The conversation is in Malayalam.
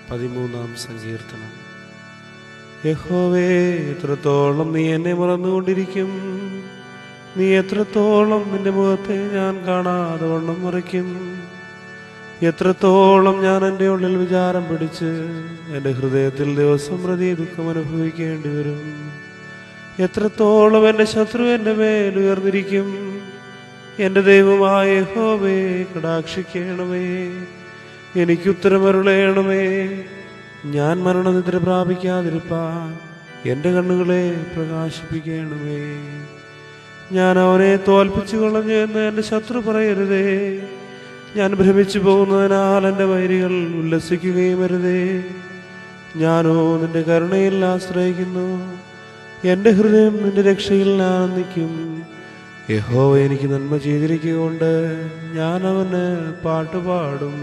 13-ാം സങ്കീർത്തനം. യഹോവേ, എത്രത്തോളം നീ എന്നെ മറന്നുകൊണ്ടിരിക്കും? നീ എത്രത്തോളം നിന്റെ മുഖത്തെ ഞാൻ കാണാതെ വണ്ണം മറയ്ക്കും? എത്രത്തോളം ഞാൻ എൻ്റെ ഉള്ളിൽ വിചാരം പിടിച്ച് എൻ്റെ ഹൃദയത്തിൽ ദിവസം പ്രതി ദുഃഖം അനുഭവിക്കേണ്ടി വരും? എത്രത്തോളം എൻ്റെ ശത്രു എൻ്റെ മേൽ ഉയർന്നിരിക്കും? എൻ്റെ ദൈവമായ യഹോവേ, കടാക്ഷിക്കണമേ, എനിക്കുത്തരമരുളയണമേ. ഞാൻ മരണനിദ്ര പ്രാപിക്കാതിരിപ്പാൻ എൻ്റെ കണ്ണുകളെ പ്രകാശിപ്പിക്കണമേ. ഞാൻ അവനെ തോൽപ്പിച്ചു കളഞ്ഞു എന്ന് എൻ്റെ ശത്രു പറയരുതേ. ഞാൻ ഭ്രമിച്ചു പോകുന്നതിനാൽ എൻ്റെ വൈരികൾ ഉല്ലസിക്കുകയും അരുതേ. ഞാനോ നിന്റെ കരുണയിൽ ആശ്രയിക്കുന്നു. എൻ്റെ ഹൃദയം നിന്റെ രക്ഷയിൽ ആനന്ദിക്കും. യഹോവ എനിക്ക് നന്മ ചെയ്തിരിക്കുക കൊണ്ട് ഞാൻ അവന് പാട്ടുപാടും.